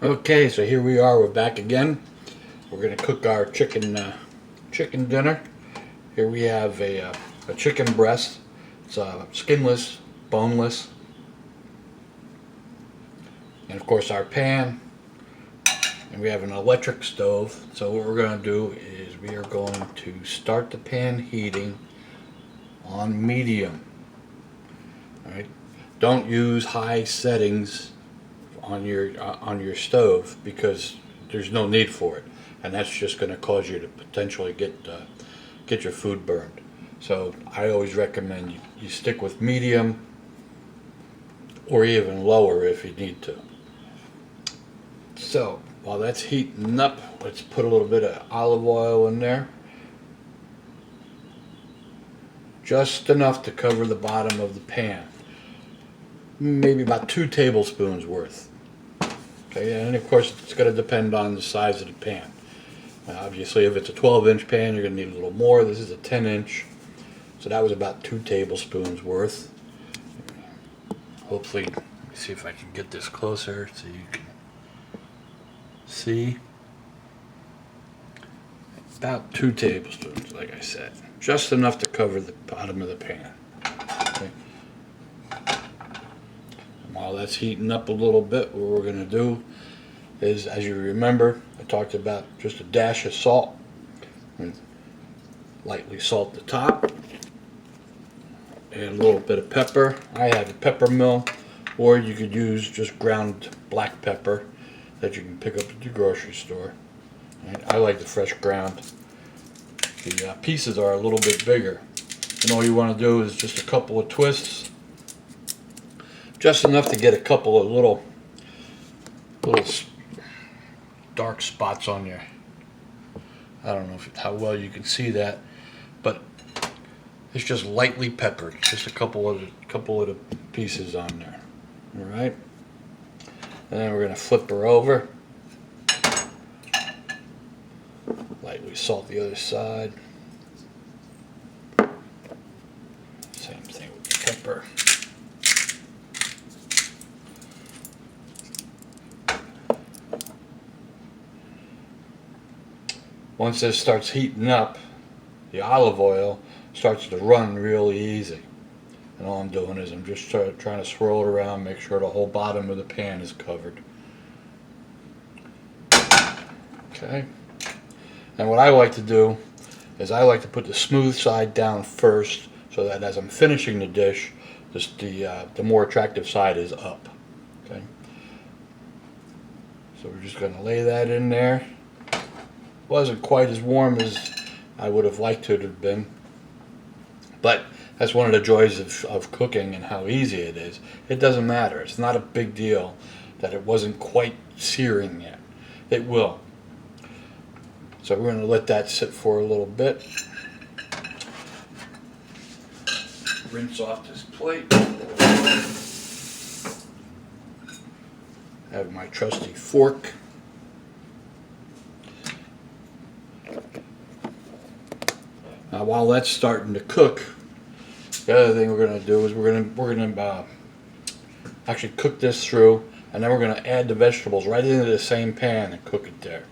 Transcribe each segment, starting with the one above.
Okay, so here we are. We're back again. We're gonna cook our chicken dinner. Here we have a chicken breast. It's skinless, boneless, and of course our pan. And we have an electric stove. So what we're gonna do is we are going to start the pan heating on medium. All right. Don't use high settings on your stove because there's no need for it, and that's just going to cause you to potentially get your food burned. So I always recommend you stick with medium or even lower if you need to. So while that's heating up, let's put a little bit of olive oil in there, just enough to cover the bottom of the pan, maybe about 2 tablespoons worth. Okay, and of course it's going to depend on the size of the pan. Obviously, if it's a 12-inch pan, you're going to need a little more. This is a 10-inch, so that was about 2 tablespoons worth. Hopefully, let me see if I can get this closer so you can see. About 2 tablespoons, like I said, just enough to cover the bottom of the pan. Okay. While that's heating up a little bit, what we're going to do is, as you remember, I talked about just a dash of salt. And lightly salt the top. And a little bit of pepper. I have a pepper mill, or you could use just ground black pepper that you can pick up at the grocery store. I like the fresh ground. The pieces are a little bit bigger. And all you want to do is just a couple of twists. Just enough to get a couple of little dark spots on your. I don't know how well you can see that, but it's just lightly peppered. Just a couple of the pieces on there. All right, and then we're gonna flip her over. Lightly salt the other side. Same thing with the pepper. Once this starts heating up, the olive oil starts to run really easy. And all I'm doing is I'm just trying to swirl it around, make sure the whole bottom of the pan is covered. Okay. And what I like to do is I like to put the smooth side down first, so that as I'm finishing the dish, the more attractive side is up. Okay. So we're just going to lay that in there. Wasn't quite as warm as I would have liked it to have been, but that's one of the joys of cooking and how easy it is. It doesn't matter. It's not a big deal that it wasn't quite searing yet. It will. So we're going to let that sit for a little bit. Rinse off this plate. Have my trusty fork. Now, while that's starting to cook, the other thing we're going to do is we're going to actually cook this through, and then we're going to add the vegetables right into the same pan and cook it there.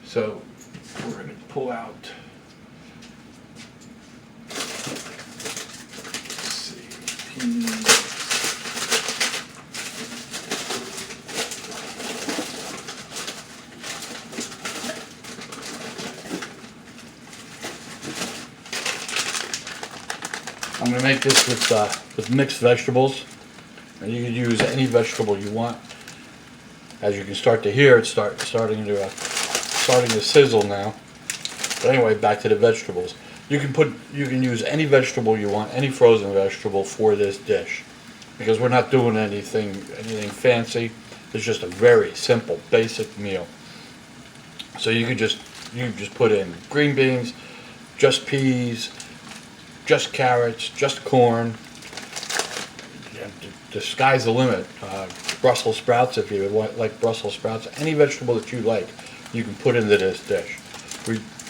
So we're going to pull out. Let's see, peas. I'm going to make this with mixed vegetables, and you can use any vegetable you want. As you can start to hear, it's starting to sizzle now. But anyway, back to the vegetables. You can use any vegetable you want, any frozen vegetable for this dish, because we're not doing anything fancy. It's just a very simple, basic meal. So you just put in green beans, just peas, just carrots, just corn. The sky's the limit. Brussels sprouts, if you like Brussels sprouts, any vegetable that you like, you can put into this dish.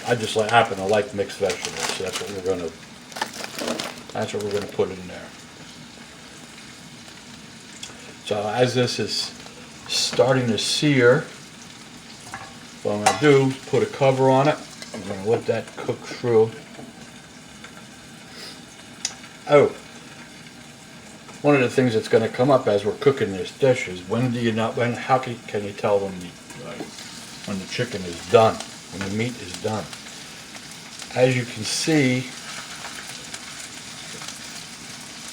I just happen to like mixed vegetables, so that's what we're gonna put in there. So as this is starting to sear. What I'm going to do is put a cover on it. I'm going to let that cook through. Oh, one of the things that's going to come up as we're cooking this dish is how can you tell when the chicken is done, when the meat is done? As you can see,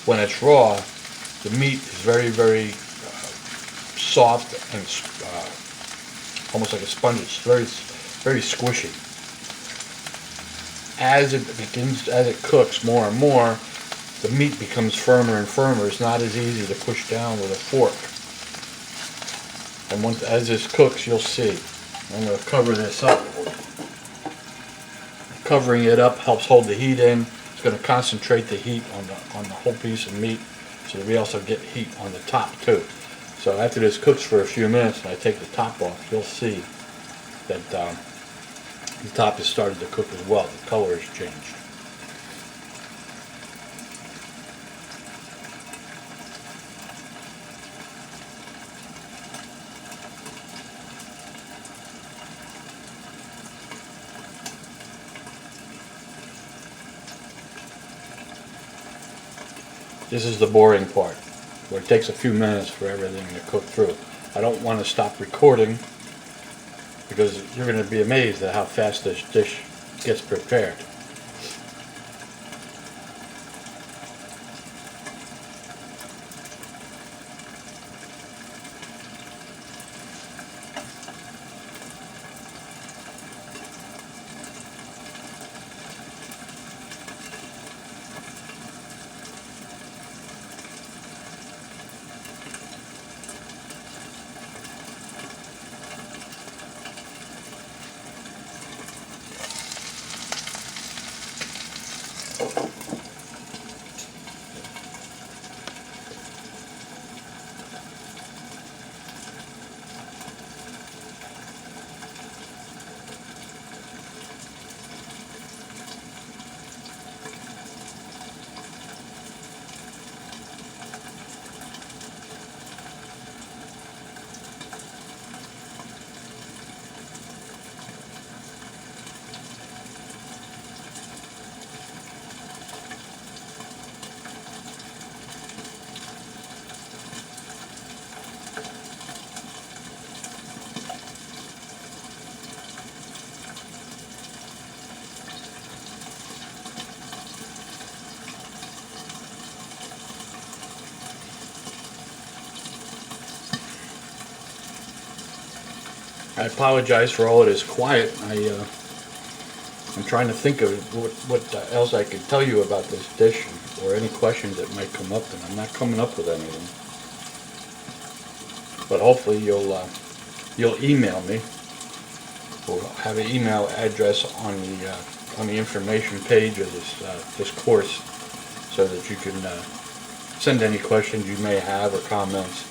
when it's raw, the meat is very, very soft and almost like a sponge. It's very, very squishy. As it cooks more and more, the meat becomes firmer and firmer. It's not as easy to push down with a fork. And as this cooks, you'll see. I'm going to cover this up. Covering it up helps hold the heat in. It's going to concentrate the heat on the whole piece of meat, so that we also get heat on the top too. So after this cooks for a few minutes and I take the top off, you'll see that the top has started to cook as well. The color has changed. This is the boring part, where it takes a few minutes for everything to cook through. I don't want to stop recording because you're going to be amazed at how fast this dish gets prepared. I apologize for all of this quiet. I'm trying to think of what else I could tell you about this dish, or any questions that might come up, and I'm not coming up with anything. But hopefully you'll email me. We'll have an email address on the information page of this course, so that you can send any questions you may have or comments.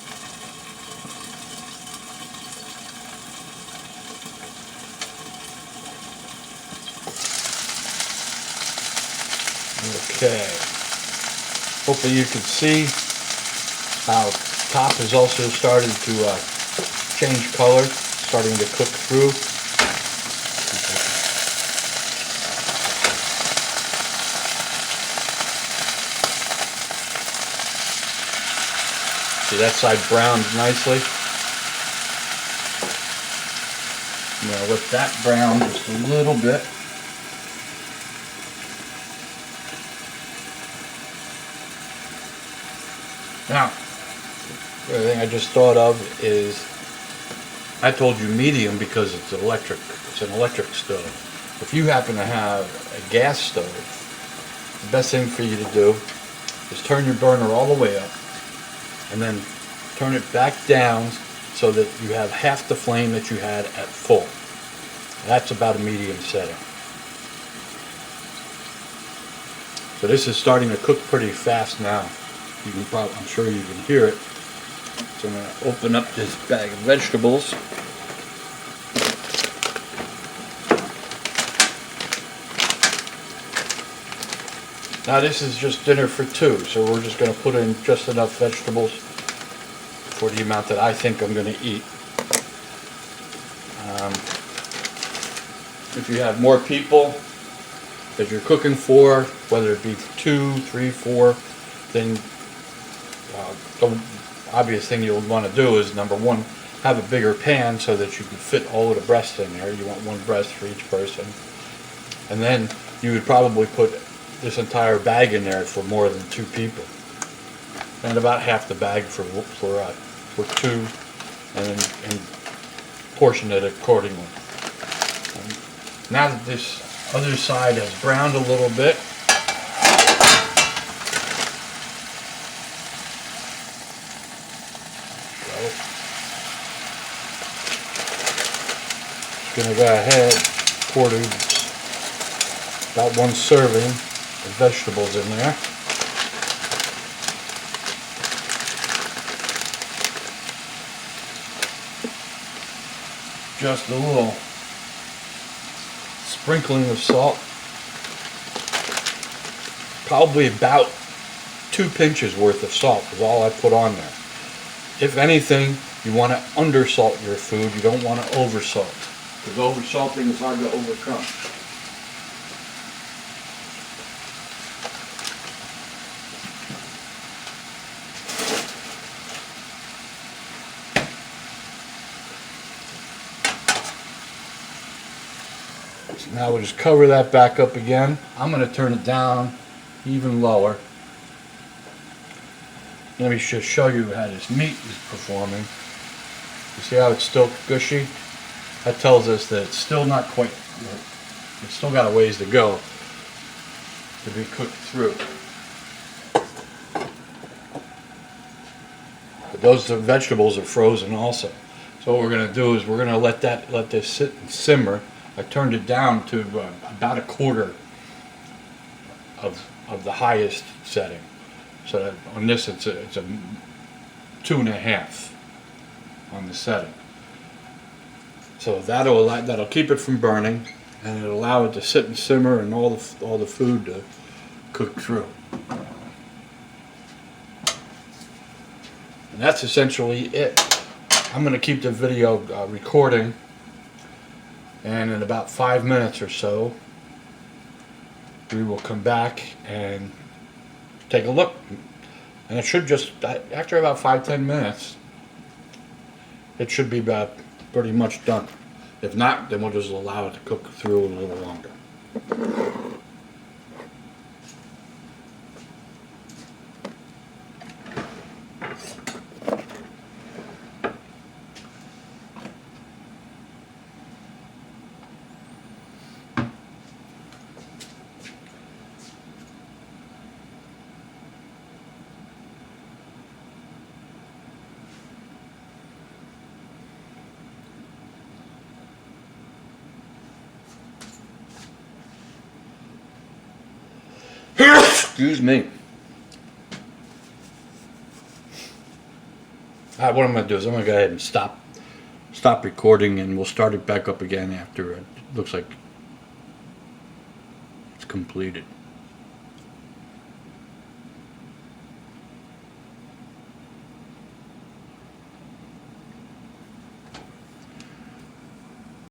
Okay, hopefully you can see how top has also started to change color, starting to cook through. See, that side browned nicely. I'm going to let that brown just a little bit. Now, the other thing I just thought of is, I told you medium because it's electric. It's an electric stove. If you happen to have a gas stove, the best thing for you to do is turn your burner all the way up, and then turn it back down so that you have half the flame that you had at full. That's about a medium setting. So this is starting to cook pretty fast now. I'm sure you can hear it. So I'm going to open up this bag of vegetables. Now this is just dinner for two, so we're just going to put in just enough vegetables for the amount that I think I'm going to eat. If you have more people that you're cooking for, whether it be 2, 3, 4, then the obvious thing you'll want to do is, number one, have a bigger pan so that you can fit all of the breasts in there. You want one breast for each person. And then you would probably put this entire bag in there for more than 2 people. And about half the bag for 2, and portion it accordingly. Now that this other side has browned a little bit, I'm going to go ahead, pour about 1 serving of vegetables in there. Just a little sprinkling of salt. Probably about 2 pinches worth of salt is all I put on there. If anything, you want to undersalt your food. You don't want to oversalt, because oversalting is hard to overcome. So now we'll just cover that back up again. I'm going to turn it down even lower. Let me just show you how this meat is performing. You see how it's still gushy? That tells us that it's still not quite, it's still got a ways to go to be cooked through. But those vegetables are frozen also. So what we're going to do is we're going to let this sit and simmer. I turned it down to about 1/4 of the highest setting. So that on this it's a 2.5 on the setting. So that'll keep it from burning, and it'll allow it to sit and simmer and all the food to cook through. And that's essentially it. I'm going to keep the video recording, and in about 5 minutes or so we will come back and take a look. And it should just, after about 5-10 minutes, it should be about pretty much done. If not, then we'll just allow it to cook through a little longer. Excuse me. Alright, what I'm going to do is I'm going to go ahead and stop recording, and we'll start it back up again after it looks like it's completed.